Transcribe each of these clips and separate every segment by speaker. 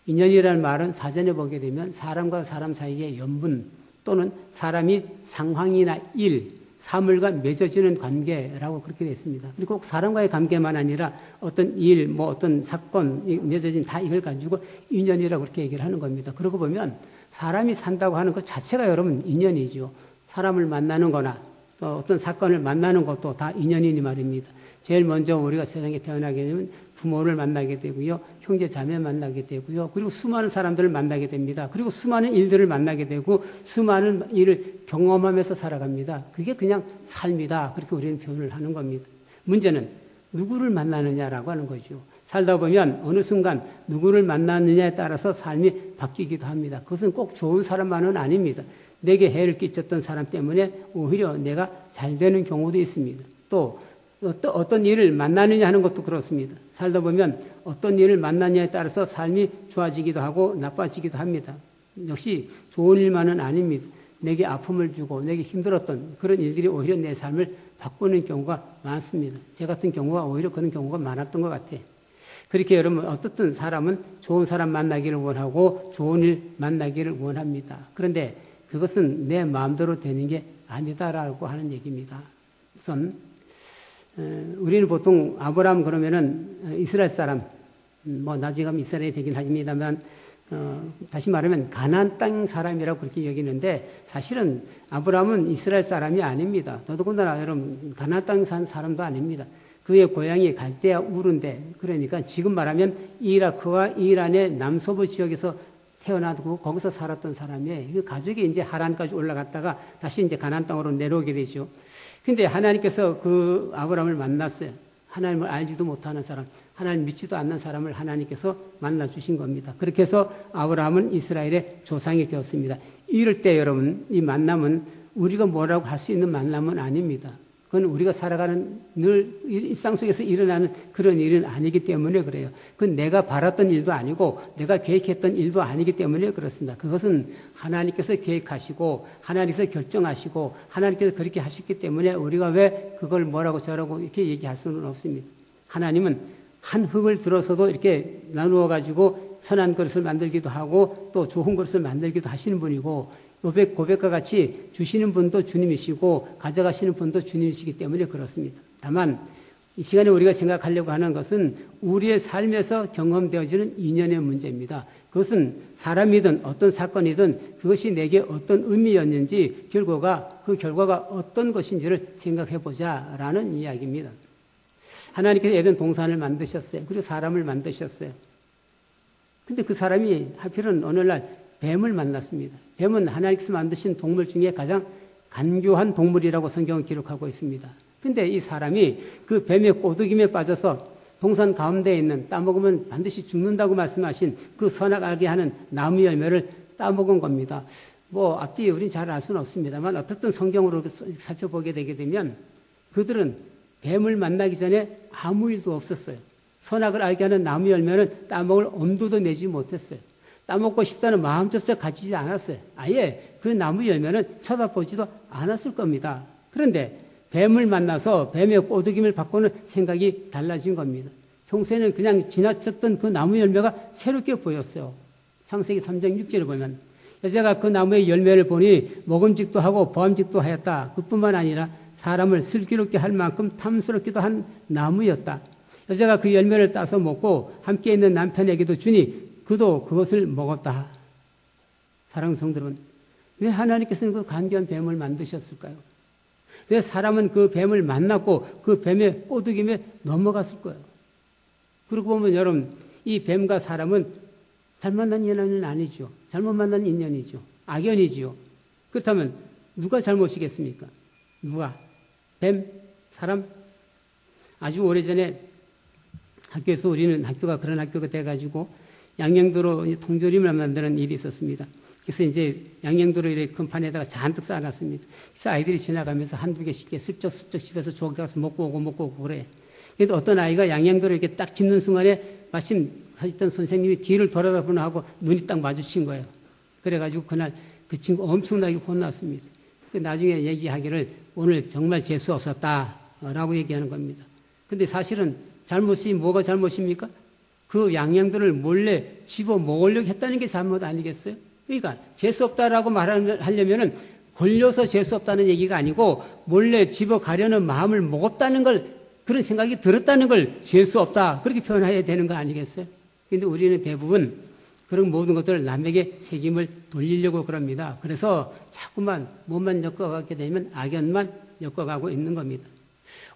Speaker 1: 인연이라는 말은 사전에 보게 되면 사람과 사람 사이의 연분 또는 사람이 상황이나 일, 사물과 맺어지는 관계라고 그렇게 되어 있습니다. 그리고 꼭 사람과의 관계만 아니라 어떤 일, 뭐 어떤 사건, 맺어진 다 이걸 가지고 인연이라고 그렇게 얘기를 하는 겁니다. 그러고 보면 사람이 산다고 하는 것 자체가 여러분 인연이죠. 사람을 만나는 거나 또 어떤 사건을 만나는 것도 다 인연이니 말입니다. 제일 먼저 우리가 세상에 태어나게 되면 부모를 만나게 되고요. 형제 자매 만나게 되고요. 그리고 수많은 사람들을 만나게 됩니다. 그리고 수많은 일들을 만나게 되고 수많은 일을 경험하면서 살아갑니다. 그게 그냥 삶이다. 그렇게 우리는 표현을 하는 겁니다. 문제는 누구를 만나느냐라고 하는 거죠. 살다 보면 어느 순간 누구를 만나느냐에 따라서 삶이 바뀌기도 합니다. 그것은 꼭 좋은 사람만은 아닙니다. 내게 해를 끼쳤던 사람 때문에 오히려 내가 잘 되는 경우도 있습니다. 또 어떤 일을 만나느냐 하는 것도 그렇습니다. 살다 보면 어떤 일을 만나느냐에 따라서 삶이 좋아지기도 하고 나빠지기도 합니다. 역시 좋은 일만은 아닙니다. 내게 아픔을 주고 내게 힘들었던 그런 일들이 오히려 내 삶을 바꾸는 경우가 많습니다. 제 같은 경우가 오히려 그런 경우가 많았던 것 같아요. 그렇게 여러분 어떻든 사람은 좋은 사람 만나기를 원하고 좋은 일 만나기를 원합니다. 그런데 그것은 내 마음대로 되는 게 아니다라고 하는 얘기입니다. 우선 우리는 보통 아브라함 그러면은 이스라엘 사람, 뭐 나중에 가면 이스라엘이 되긴 합니다만 다시 말하면 가나안 땅 사람이라고 그렇게 여기는데 사실은 아브라함은 이스라엘 사람이 아닙니다. 더더군다나 여러분 가나안 땅 산 사람도 아닙니다. 그의 고향이 갈대아 우르인데 그러니까 지금 말하면 이라크와 이란의 남서부 지역에서 태어나고 거기서 살았던 사람이에요. 그 가족이 이제 하란까지 올라갔다가 다시 이제 가나안 땅으로 내려오게 되죠. 근데 하나님께서 그 아브라함을 만났어요. 하나님을 알지도 못하는 사람, 하나님 믿지도 않는 사람을 하나님께서 만나 주신 겁니다. 그렇게 해서 아브라함은 이스라엘의 조상이 되었습니다. 이럴 때 여러분, 이 만남은 우리가 뭐라고 할 수 있는 만남은 아닙니다. 그건 우리가 살아가는 늘 일상 속에서 일어나는 그런 일은 아니기 때문에 그래요. 그건 내가 바랐던 일도 아니고 내가 계획했던 일도 아니기 때문에 그렇습니다. 그것은 하나님께서 계획하시고 하나님께서 결정하시고 하나님께서 그렇게 하셨기 때문에 우리가 왜 그걸 뭐라고 저라고 이렇게 얘기할 수는 없습니다. 하나님은 한 흙을 들어서도 이렇게 나누어 가지고 선한 그릇을 만들기도 하고 또 좋은 그릇을 만들기도 하시는 분이고 고백과 같이 주시는 분도 주님이시고 가져가시는 분도 주님이시기 때문에 그렇습니다. 다만 이 시간에 우리가 생각하려고 하는 것은 우리의 삶에서 경험되어지는 인연의 문제입니다. 그것은 사람이든 어떤 사건이든 그것이 내게 어떤 의미였는지 그 결과가 어떤 것인지를 생각해보자라는 이야기입니다. 하나님께서 에덴 동산을 만드셨어요. 그리고 사람을 만드셨어요. 근데 그 사람이 하필은 어느 날 뱀을 만났습니다. 뱀은 하나님께서 만드신 동물 중에 가장 간교한 동물이라고 성경은 기록하고 있습니다. 근데 이 사람이 그 뱀의 꼬드김에 빠져서 동산 가운데에 있는 따먹으면 반드시 죽는다고 말씀하신 그 선악 알게 하는 나무 열매를 따먹은 겁니다. 뭐 앞뒤 우린 잘 알 수는 없습니다만 어떻든 성경으로 살펴보게 되게 되면 그들은 뱀을 만나기 전에 아무 일도 없었어요. 선악을 알게 하는 나무 열매는 따먹을 엄두도 내지 못했어요. 따먹고 싶다는 마음조차 가지지 않았어요. 아예 그 나무 열매는 쳐다보지도 않았을 겁니다. 그런데 뱀을 만나서 뱀의 꼬드김을 받고는 생각이 달라진 겁니다. 평소에는 그냥 지나쳤던 그 나무 열매가 새롭게 보였어요. 창세기 3장 6절을 보면 여자가 그 나무의 열매를 보니 먹음직도 하고 보암직도 하였다. 그뿐만 아니라 사람을 슬기롭게 할 만큼 탐스럽기도 한 나무였다. 여자가 그 열매를 따서 먹고 함께 있는 남편에게도 주니 그도 그것을 먹었다. 사랑하는 성도 여러분, 왜 하나님께서는 그 간교한 뱀을 만드셨을까요? 왜 사람은 그 뱀을 만났고 그 뱀의 꼬드김에 넘어갔을 거예요? 그러고 보면 여러분, 이 뱀과 사람은 잘 만난 인연은 아니죠. 잘못 만난 인연이죠. 악연이죠. 그렇다면 누가 잘못이겠습니까? 누가? 뱀? 사람? 아주 오래전에 학교에서 우리는 학교가 그런 학교가 돼가지고 양양도로 통조림을 만드는 일이 있었습니다. 그래서 이제 양양도로 이렇게 큰 판에다가 잔뜩 쌓아놨습니다. 그래서 아이들이 지나가면서 한두 개씩 슬쩍 집에서 조각 가서 먹고 오고 그래. 그런데 어떤 아이가 양양도를 이렇게 딱 짓는 순간에 마침 서 있던 선생님이 뒤를 돌아다보나 하고 눈이 딱 마주친 거예요. 그래가지고 그날 그 친구 엄청나게 혼났습니다. 나중에 얘기하기를 오늘 정말 재수 없었다라고 얘기하는 겁니다. 근데 사실은 잘못이 뭐가 잘못입니까? 그 양양들을 몰래 집어 먹으려고 했다는 게 잘못 아니겠어요? 그러니까 재수 없다라고 말하려면은 걸려서 재수 없다는 얘기가 아니고 몰래 집어 가려는 마음을 먹었다는 걸, 그런 생각이 들었다는 걸 재수 없다 그렇게 표현해야 되는 거 아니겠어요? 그런데 우리는 대부분 그런 모든 것들을 남에게 책임을 돌리려고 그럽니다. 그래서 자꾸만 몸만 엮어가게 되면 악연만 엮어가고 있는 겁니다.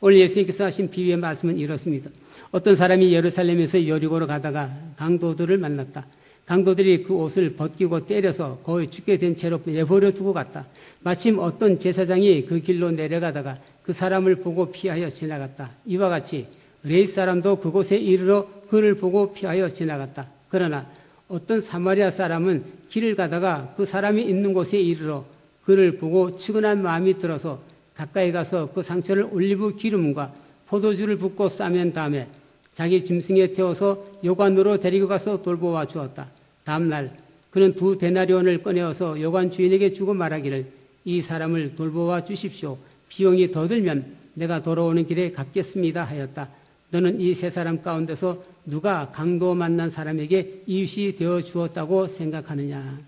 Speaker 1: 오늘 예수님께서 하신 비유의 말씀은 이렇습니다. 어떤 사람이 예루살렘에서 여리고로 가다가 강도들을 만났다. 강도들이 그 옷을 벗기고 때려서 거의 죽게 된 채로 내버려 두고 갔다. 마침 어떤 제사장이 그 길로 내려가다가 그 사람을 보고 피하여 지나갔다. 이와 같이 레위 사람도 그곳에 이르러 그를 보고 피하여 지나갔다. 그러나 어떤 사마리아 사람은 길을 가다가 그 사람이 있는 곳에 이르러 그를 보고 측은한 마음이 들어서 가까이 가서 그 상처를 올리브 기름과 포도주를 붓고 싸맨 다음에 자기 짐승에 태워서 요관으로 데리고 가서 돌보아 주었다. 다음 날 그는 2 데나리온을 꺼내어서 요관 주인에게 주고 말하기를 이 사람을 돌보아 주십시오. 비용이 더 들면 내가 돌아오는 길에 갚겠습니다 하였다. 너는 이 3사람 가운데서 누가 강도 만난 사람에게 이웃이 되어 주었다고 생각하느냐.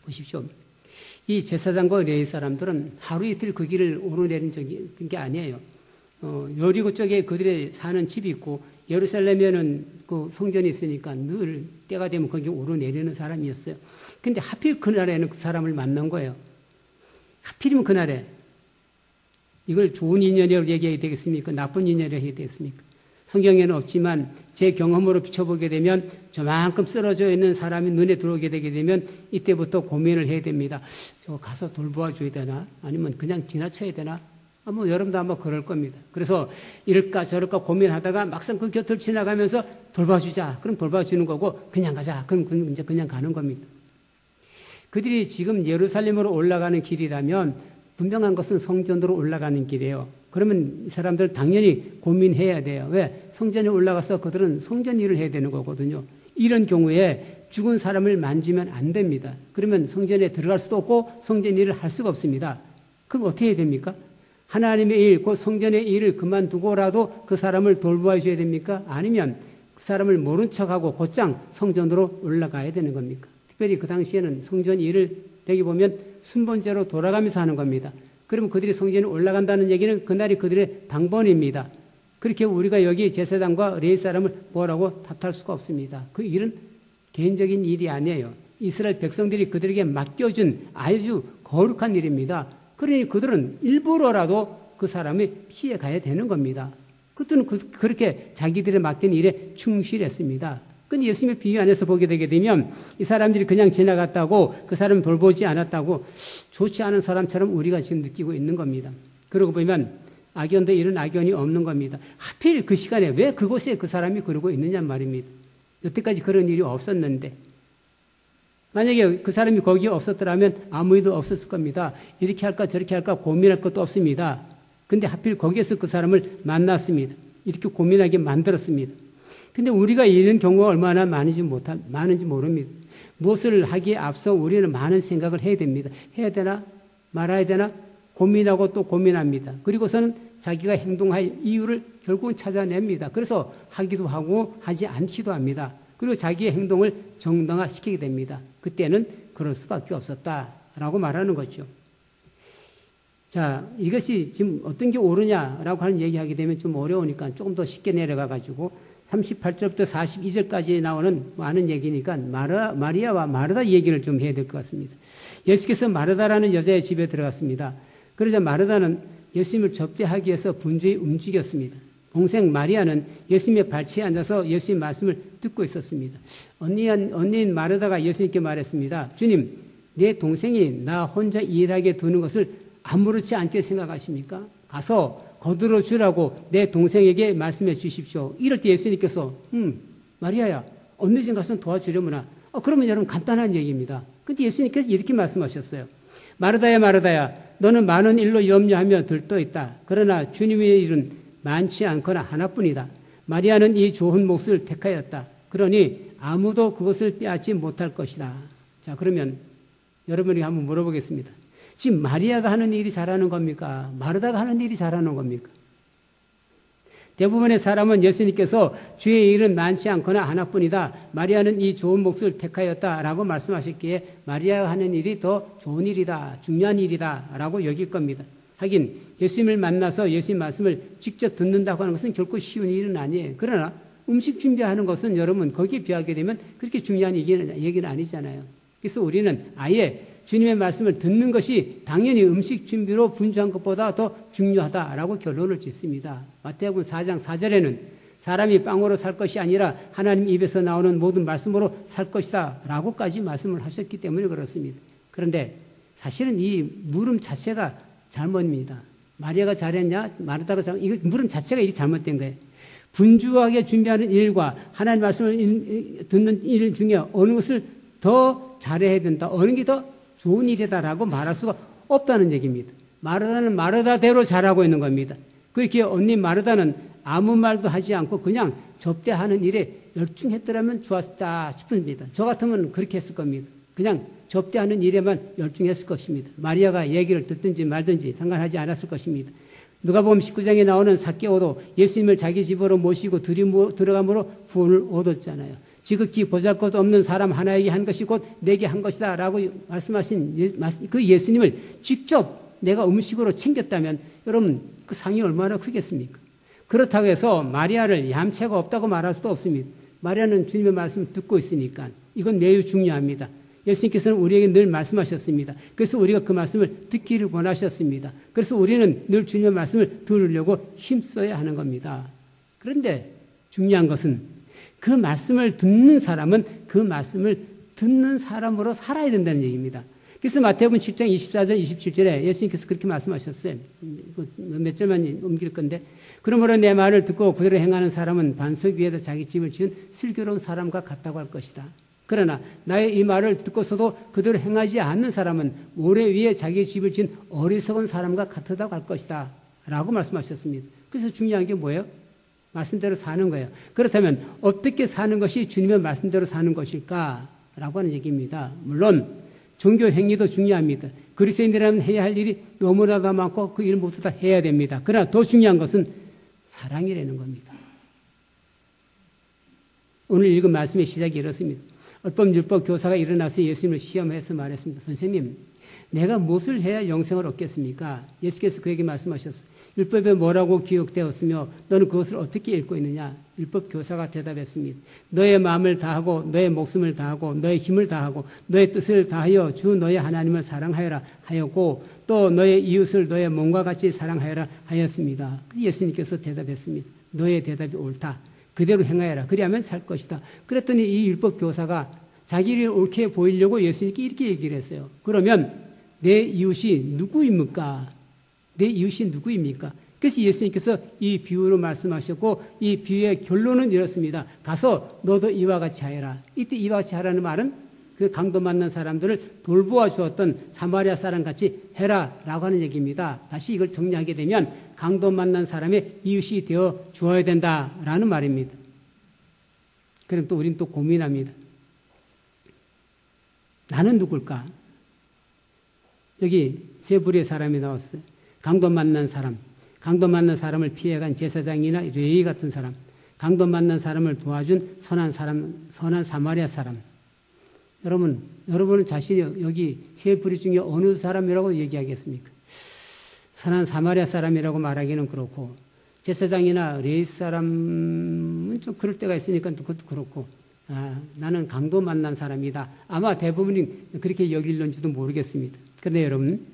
Speaker 1: 보십시오. 이 제사장과 레위 사람들은 하루 이틀 그 길을 오르내린 게 아니에요. 여리고 쪽에 그들의 사는 집이 있고 예루살렘에는 그 성전이 있으니까 늘 때가 되면 거기 오르내리는 사람이었어요. 근데 하필 그날에는 그 사람을 만난 거예요. 하필이면 그날에 이걸 좋은 인연이라고 얘기해야 되겠습니까? 나쁜 인연이라고 해야 되겠습니까? 성경에는 없지만 제 경험으로 비춰보게 되면 저만큼 쓰러져 있는 사람이 눈에 들어오게 되게 되면 이때부터 고민을 해야 됩니다. 저거 가서 돌보아 줘야 되나? 아니면 그냥 지나쳐야 되나? 뭐 여러분도 아마 그럴 겁니다. 그래서 이럴까 저럴까 고민하다가 막상 그 곁을 지나가면서 돌봐주자. 그럼 돌봐주는 거고 그냥 가자. 그럼 이제 그냥 가는 겁니다. 그들이 지금 예루살렘으로 올라가는 길이라면 분명한 것은 성전으로 올라가는 길이에요. 그러면 이 사람들은 당연히 고민해야 돼요. 왜? 성전에 올라가서 그들은 성전 일을 해야 되는 거거든요. 이런 경우에 죽은 사람을 만지면 안 됩니다. 그러면 성전에 들어갈 수도 없고 성전 일을 할 수가 없습니다. 그럼 어떻게 해야 됩니까? 하나님의 일, 그 성전의 일을 그만두고라도 그 사람을 돌보아 줘야 됩니까? 아니면 그 사람을 모른 척하고 곧장 성전으로 올라가야 되는 겁니까? 특별히 그 당시에는 성전 일을 되게 보면 순번제로 돌아가면서 하는 겁니다. 그러면 그들이 성전에 올라간다는 얘기는 그날이 그들의 당번입니다. 그렇게 우리가 여기 제사장과 레위 사람을 뭐라고 탓할 수가 없습니다. 그 일은 개인적인 일이 아니에요. 이스라엘 백성들이 그들에게 맡겨준 아주 거룩한 일입니다. 그러니 그들은 일부러라도 그 사람이 피해 가야 되는 겁니다. 그들은 그렇게 자기들의 맡긴 일에 충실했습니다. 근데 예수님의 비유 안에서 보게 되게 되면 이 사람들이 그냥 지나갔다고 그 사람을 돌보지 않았다고 좋지 않은 사람처럼 우리가 지금 느끼고 있는 겁니다. 그러고 보면 악연도 이런 악연이 없는 겁니다. 하필 그 시간에 왜 그곳에 그 사람이 그러고 있느냐 말입니다. 여태까지 그런 일이 없었는데 만약에 그 사람이 거기에 없었더라면 아무 일도 없었을 겁니다. 이렇게 할까 저렇게 할까 고민할 것도 없습니다. 근데 하필 거기에서 그 사람을 만났습니다. 이렇게 고민하게 만들었습니다. 근데 우리가 이런 경우가 얼마나 많은지 모릅니다. 무엇을 하기에 앞서 우리는 많은 생각을 해야 됩니다. 해야 되나 말아야 되나 고민하고 또 고민합니다. 그리고서는 자기가 행동할 이유를 결국은 찾아냅니다. 그래서 하기도 하고 하지 않기도 합니다. 그리고 자기의 행동을 정당화시키게 됩니다. 그때는 그럴 수밖에 없었다라고 말하는 거죠. 자, 이것이 지금 어떤 게 옳으냐라고 하는 얘기하게 되면 좀 어려우니까 조금 더 쉽게 내려가가지고 38절부터 42절까지 나오는 많은 얘기니까 마리아와 마르다 얘기를 좀 해야 될 것 같습니다. 예수께서 마르다라는 여자의 집에 들어갔습니다. 그러자 마르다는 예수님을 접대하기 위해서 분주히 움직였습니다. 동생 마리아는 예수님의 발치에 앉아서 예수님 말씀을 듣고 있었습니다. 언니인 마르다가 예수님께 말했습니다. 주님, 내 동생이 나 혼자 일하게 두는 것을 아무렇지 않게 생각하십니까? 가서 거들어 주라고 내 동생에게 말씀해 주십시오. 이럴 때 예수님께서 마리아야, 언니 좀 가서 도와주려무나. 그러면 여러분 간단한 얘기입니다. 근데 예수님께서 이렇게 말씀하셨어요. 마르다야 마르다야, 너는 많은 일로 염려하며 들떠 있다. 그러나 주님의 일은 많지 않거나 하나뿐이다. 마리아는 이 좋은 몫을 택하였다. 그러니 아무도 그것을 빼앗지 못할 것이다. 자, 그러면 여러분이 한번 물어보겠습니다. 지금 마리아가 하는 일이 잘하는 겁니까? 마르다가 하는 일이 잘하는 겁니까? 대부분의 사람은 예수님께서 주의 일은 많지 않거나 하나뿐이다. 마리아는 이 좋은 몫을 택하였다라고 말씀하셨기에 마리아가 하는 일이 더 좋은 일이다, 중요한 일이다라고 여길 겁니다. 하긴 예수님을 만나서 예수님 말씀을 직접 듣는다고 하는 것은 결코 쉬운 일은 아니에요. 그러나 음식 준비하는 것은 여러분 거기에 비하게 되면 그렇게 중요한 얘기는 아니잖아요. 그래서 우리는 아예 주님의 말씀을 듣는 것이 당연히 음식 준비로 분주한 것보다 더 중요하다라고 결론을 짓습니다. 마태복음 4장 4절에는 사람이 빵으로 살 것이 아니라 하나님 입에서 나오는 모든 말씀으로 살 것이다 라고까지 말씀을 하셨기 때문에 그렇습니다. 그런데 사실은 이 물음 자체가 잘못입니다. 마리아가 잘했냐? 마르다가 이거 물음 자체가 일이 잘못된 거예요. 분주하게 준비하는 일과 하나님 말씀을 듣는 일 중에 어느 것을 더 잘해야 된다. 어느 게 더 좋은 일이다라고 말할 수가 없다는 얘기입니다. 마르다는 마르다대로 잘하고 있는 겁니다. 그렇게 언니 마르다는 아무 말도 하지 않고 그냥 접대하는 일에 열중했더라면 좋았다 싶습니다. 저 같으면 그렇게 했을 겁니다. 그냥 접대하는 일에만 열중했을 것입니다. 마리아가 얘기를 듣든지 말든지 상관하지 않았을 것입니다. 누가복음 19장에 나오는 삭개오도 예수님을 자기 집으로 모시고 들어감으로 구원을 얻었잖아요. 지극히 보잘것없는 사람 하나에게 한 것이 곧 내게 한 것이다 라고 말씀하신 그 예수님을 직접 내가 음식으로 챙겼다면 여러분 그 상이 얼마나 크겠습니까? 그렇다고 해서 마리아를 얌체가 없다고 말할 수도 없습니다. 마리아는 주님의 말씀을 듣고 있으니까 이건 매우 중요합니다. 예수님께서는 우리에게 늘 말씀하셨습니다. 그래서 우리가 그 말씀을 듣기를 원하셨습니다. 그래서 우리는 늘 주님의 말씀을 들으려고 힘써야 하는 겁니다. 그런데 중요한 것은 그 말씀을 듣는 사람은 그 말씀을 듣는 사람으로 살아야 된다는 얘기입니다. 그래서 마태복음 10장 24절 27절에 예수님께서 그렇게 말씀하셨어요. 몇 절만 옮길 건데 그러므로 내 말을 듣고 그대로 행하는 사람은 반석 위에다 자기 집을 지은 슬기로운 사람과 같다고 할 것이다. 그러나 나의 이 말을 듣고서도 그대로 행하지 않는 사람은 모래 위에 자기 집을 지은 어리석은 사람과 같다고 할 것이다 라고 말씀하셨습니다. 그래서 중요한 게 뭐예요? 말씀대로 사는 거예요. 그렇다면 어떻게 사는 것이 주님의 말씀대로 사는 것일까? 라고 하는 얘기입니다. 물론 종교 행위도 중요합니다. 그리스도인이라면 해야 할 일이 너무나도 많고 그 일 모두 다 해야 됩니다. 그러나 더 중요한 것은 사랑이라는 겁니다. 오늘 읽은 말씀의 시작이 이렇습니다. 어떤 율법 교사가 일어나서 예수님을 시험해서 말했습니다. 선생님, 내가 무엇을 해야 영생을 얻겠습니까? 예수께서 그에게 말씀하셨어요. 율법에 뭐라고 기록되었으며 너는 그것을 어떻게 읽고 있느냐? 율법 교사가 대답했습니다. 너의 마음을 다하고 너의 목숨을 다하고 너의 힘을 다하고 너의 뜻을 다하여 주 너의 하나님을 사랑하여라 하였고 또 너의 이웃을 너의 몸과 같이 사랑하여라 하였습니다. 예수님께서 대답했습니다. 너의 대답이 옳다. 그대로 행하여라. 그리하면 살 것이다. 그랬더니 이 율법 교사가 자기를 옳게 보이려고 예수님께 이렇게 얘기를 했어요. 그러면 내 이웃이 누구입니까? 내 이웃이 누구입니까? 그래서 예수님께서 이 비유로 말씀하셨고 이 비유의 결론은 이렇습니다. 가서 너도 이와 같이 하여라. 이때 이와 같이 하라는 말은 그 강도 만난 사람들을 돌보아 주었던 사마리아 사람 같이 해라 라고 하는 얘기입니다. 다시 이걸 정리하게 되면 강도 만난 사람의 이웃이 되어 주어야 된다라는 말입니다. 그럼 또 우리는 또 고민합니다. 나는 누굴까? 여기 세 부류의 사람이 나왔어요. 강도 만난 사람, 강도 만난 사람을 피해간 제사장이나 레위 같은 사람, 강도 만난 사람을 도와준 선한 사람, 선한 사마리아 사람. 여러분은 자신이 여기 세 부류 중에 어느 사람이라고 얘기하겠습니까? 선한 사마리아 사람이라고 말하기는 그렇고 제사장이나 레위 사람은 좀 그럴 때가 있으니까 그것도 그렇고 나는 강도 만난 사람이다. 아마 대부분이 그렇게 여길런지도 모르겠습니다. 그런데 여러분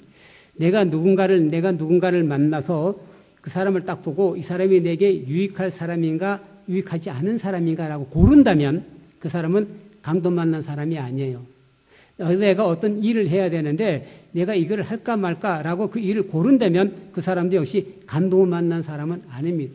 Speaker 1: 내가 누군가를 만나서 그 사람을 딱 보고 이 사람이 내게 유익할 사람인가 유익하지 않은 사람인가라고 고른다면 그 사람은 강도 만난 사람이 아니에요. 내가 어떤 일을 해야 되는데 내가 이걸 할까 말까라고 그 일을 고른다면 그 사람도 역시 강도 만난 사람은 아닙니다.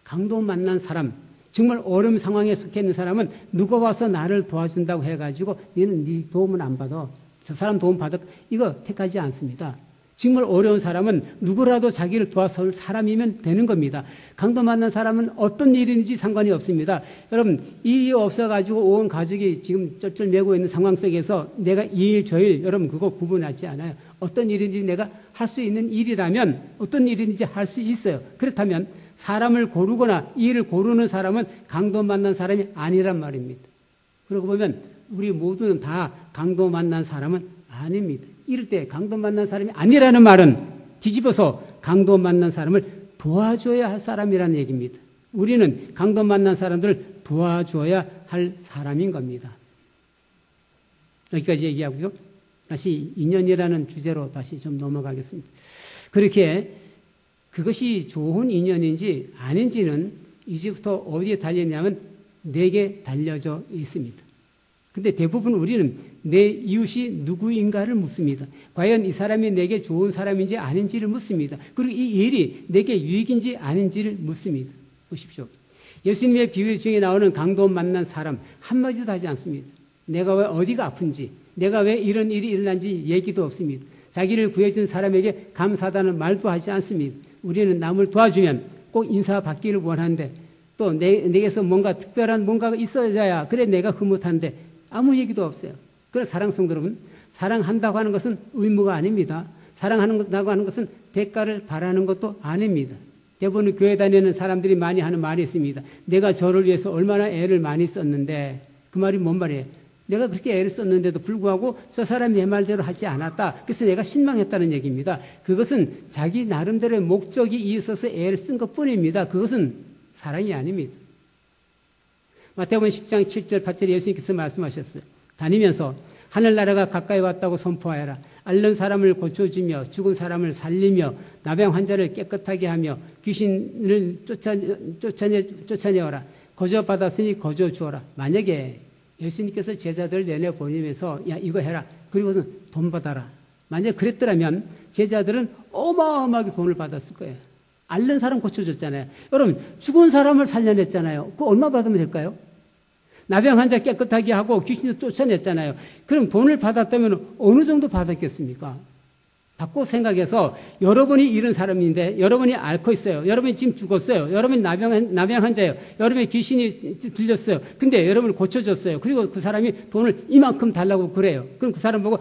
Speaker 1: 강도 만난 사람, 정말 어려운 상황에 속해 있는 사람은 누가 와서 나를 도와준다고 해가지고 너는 네 도움은 안 받아. 저 사람 도움 받아. 이거 택하지 않습니다. 정말 어려운 사람은 누구라도 자기를 도와줄 사람이면 되는 겁니다. 강도 만난 사람은 어떤 일인지 상관이 없습니다. 여러분 일이 없어가지고 온 가족이 지금 쩔쩔매고 있는 상황 속에서 내가 이 일 저 일 여러분 그거 구분하지 않아요. 어떤 일인지 내가 할 수 있는 일이라면 어떤 일인지 할 수 있어요. 그렇다면 사람을 고르거나 일을 고르는 사람은 강도 만난 사람이 아니란 말입니다. 그러고 보면 우리 모두는 다 강도 만난 사람은 아닙니다. 이럴 때 강도 만난 사람이 아니라는 말은 뒤집어서 강도 만난 사람을 도와줘야 할 사람이라는 얘기입니다. 우리는 강도 만난 사람들을 도와줘야 할 사람인 겁니다. 여기까지 얘기하고요. 다시 인연이라는 주제로 다시 좀 넘어가겠습니다. 그렇게 그것이 좋은 인연인지 아닌지는 이제부터 어디에 달려있냐면 내게 달려져 있습니다. 근데 대부분 우리는 내 이웃이 누구인가를 묻습니다. 과연 이 사람이 내게 좋은 사람인지 아닌지를 묻습니다. 그리고 이 일이 내게 유익인지 아닌지를 묻습니다. 보십시오. 예수님의 비유 중에 나오는 강도 만난 사람 한마디도 하지 않습니다. 내가 왜 어디가 아픈지, 내가 왜 이런 일이 일어난지 얘기도 없습니다. 자기를 구해준 사람에게 감사하다는 말도 하지 않습니다. 우리는 남을 도와주면 꼭 인사받기를 원하는데 또 내게서 뭔가 특별한 뭔가가 있어야야 그래 내가 흐뭇한데 아무 얘기도 없어요. 그래서 사랑성도 여러분, 사랑한다고 하는 것은 의무가 아닙니다. 사랑한다고 하는 것은 대가를 바라는 것도 아닙니다. 대부분 교회 다니는 사람들이 많이 하는 말이 있습니다. 내가 저를 위해서 얼마나 애를 많이 썼는데, 그 말이 뭔 말이에요? 내가 그렇게 애를 썼는데도 불구하고 저 사람이 내 말대로 하지 않았다. 그래서 내가 실망했다는 얘기입니다. 그것은 자기 나름대로의 목적이 있어서 애를 쓴 것뿐입니다. 그것은 사랑이 아닙니다. 마태복음 10장 7절 8절에 예수님께서 말씀하셨어요. 다니면서 하늘나라가 가까이 왔다고 선포하여라. 앓는 사람을 고쳐주며 죽은 사람을 살리며 나병 환자를 깨끗하게 하며 귀신을 쫓아내어라. 거저 받았으니 거저 주어라. 만약에 예수님께서 제자들 내내보내면서 야 이거 해라. 그리고는 돈 받아라. 만약 그랬더라면 제자들은 어마어마하게 돈을 받았을 거예요. 앓는 사람 고쳐줬잖아요. 여러분 죽은 사람을 살려냈잖아요. 그거 얼마 받으면 될까요? 나병 환자 깨끗하게 하고 귀신을 쫓아냈잖아요. 그럼 돈을 받았다면 어느 정도 받았겠습니까? 바꿔 생각해서 여러분이 이런 사람인데 여러분이 앓고 있어요. 여러분이 지금 죽었어요. 여러분이 나병 환자예요. 여러분의 귀신이 들렸어요. 근데 여러분을 고쳐줬어요. 그리고 그 사람이 돈을 이만큼 달라고 그래요. 그럼 그 사람 보고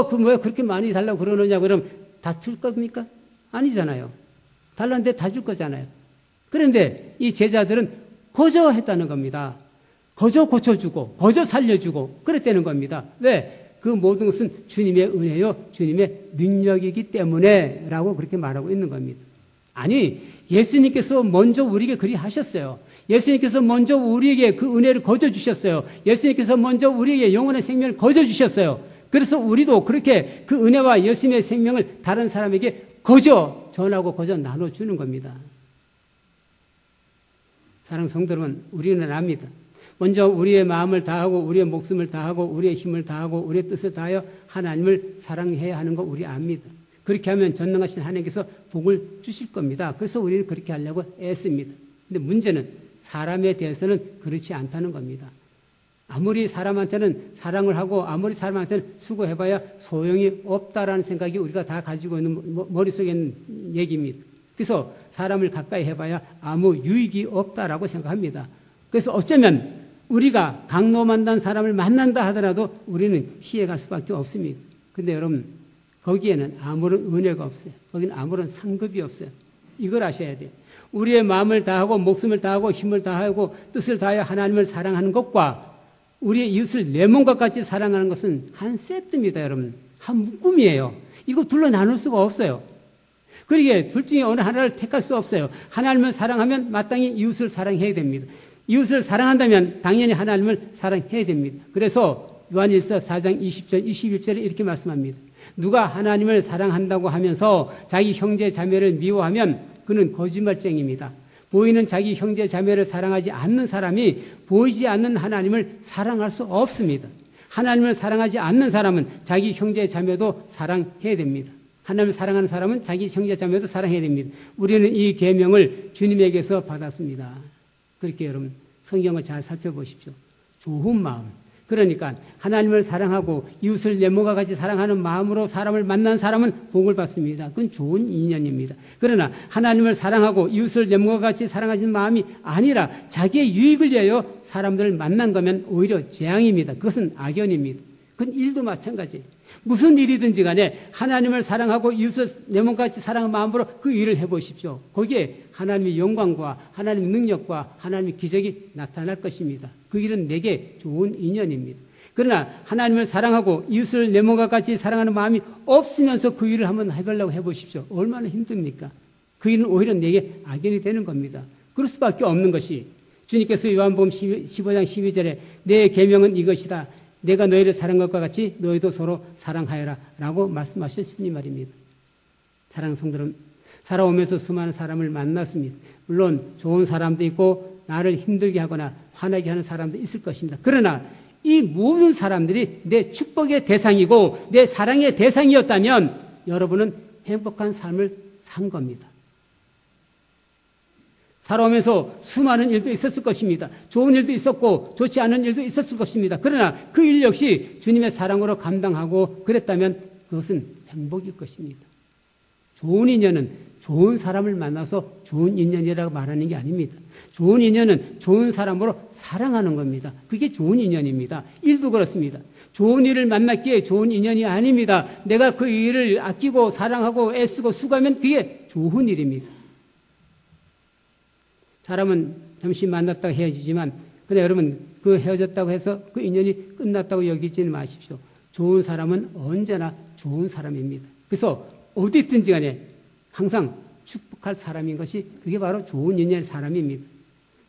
Speaker 1: 그 뭐야 그렇게 많이 달라고 그러느냐 그러면 다 줄 겁니까? 아니잖아요. 달라는데 다 줄 거잖아요. 그런데 이 제자들은 거저 했다는 겁니다. 거저 고쳐주고 거저 살려주고 그랬다는 겁니다. 왜? 그 모든 것은 주님의 은혜요 주님의 능력이기 때문에 라고 그렇게 말하고 있는 겁니다. 아니 예수님께서 먼저 우리에게 그리 하셨어요. 예수님께서 먼저 우리에게 그 은혜를 거저 주셨어요. 예수님께서 먼저 우리에게 영원한 생명을 거저 주셨어요. 그래서 우리도 그렇게 그 은혜와 예수님의 생명을 다른 사람에게 거저 전하고 거저 나눠주는 겁니다. 사랑하는 성도 여러분, 우리는 압니다. 먼저 우리의 마음을 다하고 우리의 목숨을 다하고 우리의 힘을 다하고 우리의 뜻을 다하여 하나님을 사랑해야 하는 거 우리 압니다. 그렇게 하면 전능하신 하나님께서 복을 주실 겁니다. 그래서 우리는 그렇게 하려고 애씁니다. 근데 문제는 사람에 대해서는 그렇지 않다는 겁니다. 아무리 사람한테는 사랑을 하고 아무리 사람한테는 수고해봐야 소용이 없다라는 생각이 우리가 다 가지고 있는 머릿속에 있는 얘기입니다. 그래서 사람을 가까이 해봐야 아무 유익이 없다라고 생각합니다. 그래서 어쩌면 우리가 강로 만난 사람을 만난다 하더라도 우리는 피해갈 수밖에 없습니다. 근데 여러분 거기에는 아무런 은혜가 없어요. 거기는 아무런 상급이 없어요. 이걸 아셔야 돼요. 우리의 마음을 다하고 목숨을 다하고 힘을 다하고 뜻을 다하여 하나님을 사랑하는 것과 우리의 이웃을 내 몸과 같이 사랑하는 것은 한 세트입니다. 여러분 한 묶음이에요. 이거 둘로 나눌 수가 없어요. 그러기에 둘 중에 어느 하나를 택할 수 없어요. 하나님을 사랑하면 마땅히 이웃을 사랑해야 됩니다. 이웃을 사랑한다면 당연히 하나님을 사랑해야 됩니다. 그래서 요한일서 4장 20절 21절에 이렇게 말씀합니다. 누가 하나님을 사랑한다고 하면서 자기 형제 자매를 미워하면 그는 거짓말쟁이입니다. 보이는 자기 형제 자매를 사랑하지 않는 사람이 보이지 않는 하나님을 사랑할 수 없습니다. 하나님을 사랑하지 않는 사람은 자기 형제 자매도 사랑해야 됩니다. 하나님을 사랑하는 사람은 자기 형제 자매도 사랑해야 됩니다. 우리는 이 계명을 주님에게서 받았습니다. 그렇게 여러분 성경을 잘 살펴보십시오. 좋은 마음. 그러니까 하나님을 사랑하고 이웃을 내 몸과 같이 사랑하는 마음으로 사람을 만난 사람은 복을 받습니다. 그건 좋은 인연입니다. 그러나 하나님을 사랑하고 이웃을 내 몸과 같이 사랑하는 마음이 아니라 자기의 유익을 위하여 사람들을 만난 거면 오히려 재앙입니다. 그것은 악연입니다. 그건 일도 마찬가지예요. 무슨 일이든지 간에 하나님을 사랑하고 이웃을 내 몸같이 사랑하는 마음으로 그 일을 해보십시오. 거기에 하나님의 영광과 하나님의 능력과 하나님의 기적이 나타날 것입니다. 그 일은 내게 좋은 인연입니다. 그러나 하나님을 사랑하고 이웃을 내 몸과 같이 사랑하는 마음이 없으면서 그 일을 한번 해보려고 해보십시오. 얼마나 힘듭니까? 그 일은 오히려 내게 악연이 되는 겁니다. 그럴 수밖에 없는 것이 주님께서 요한복음 15장 12절에 내 계명은 이것이다. 내가 너희를 사랑한 것과 같이 너희도 서로 사랑하여라 라고 말씀하셨으니 말입니다. 사랑하는 성도는 살아오면서 수많은 사람을 만났습니다. 물론 좋은 사람도 있고 나를 힘들게 하거나 화나게 하는 사람도 있을 것입니다. 그러나 이 모든 사람들이 내 축복의 대상이고 내 사랑의 대상이었다면 여러분은 행복한 삶을 산 겁니다. 살아오면서 수많은 일도 있었을 것입니다. 좋은 일도 있었고 좋지 않은 일도 있었을 것입니다. 그러나 그 일 역시 주님의 사랑으로 감당하고 그랬다면 그것은 행복일 것입니다. 좋은 인연은 좋은 사람을 만나서 좋은 인연이라고 말하는 게 아닙니다. 좋은 인연은 좋은 사람으로 사랑하는 겁니다. 그게 좋은 인연입니다. 일도 그렇습니다. 좋은 일을 만났기에 좋은 인연이 아닙니다. 내가 그 일을 아끼고 사랑하고 애쓰고 수고하면 그게 좋은 일입니다. 사람은 잠시 만났다가 헤어지지만 그래 여러분 그 헤어졌다고 해서 그 인연이 끝났다고 여기지는 마십시오. 좋은 사람은 언제나 좋은 사람입니다. 그래서 어디 있든지 간에 항상 축복할 사람인 것이 그게 바로 좋은 인연의 사람입니다.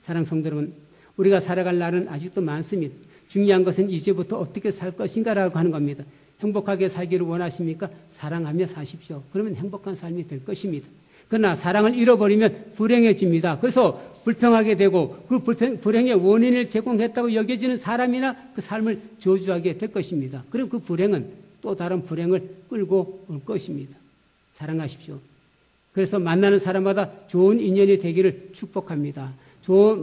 Speaker 1: 사랑하는 성도 여러분, 우리가 살아갈 날은 아직도 많습니다. 중요한 것은 이제부터 어떻게 살 것인가라고 하는 겁니다. 행복하게 살기를 원하십니까? 사랑하며 사십시오. 그러면 행복한 삶이 될 것입니다. 그러나 사랑을 잃어버리면 불행해집니다. 그래서 불평하게 되고 그 불행의 원인을 제공했다고 여겨지는 사람이나 그 삶을 저주하게 될 것입니다. 그럼 그 불행은 또 다른 불행을 끌고 올 것입니다. 사랑하십시오. 그래서 만나는 사람마다 좋은 인연이 되기를 축복합니다.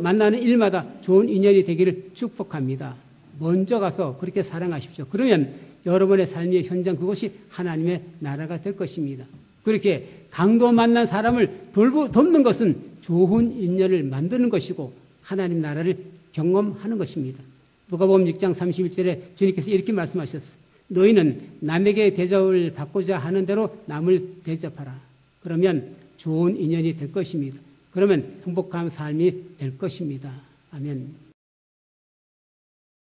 Speaker 1: 만나는 일마다 좋은 인연이 되기를 축복합니다. 먼저 가서 그렇게 사랑하십시오. 그러면 여러분의 삶의 현장 그것이 하나님의 나라가 될 것입니다. 그렇게 강도 만난 사람을 돕는 것은 좋은 인연을 만드는 것이고 하나님 나라를 경험하는 것입니다. 누가복음 6장 31절에 주님께서 이렇게 말씀하셨어요. 너희는 남에게 대접을 받고자 하는 대로 남을 대접하라. 그러면 좋은 인연이 될 것입니다. 그러면 행복한 삶이 될 것입니다. 아멘.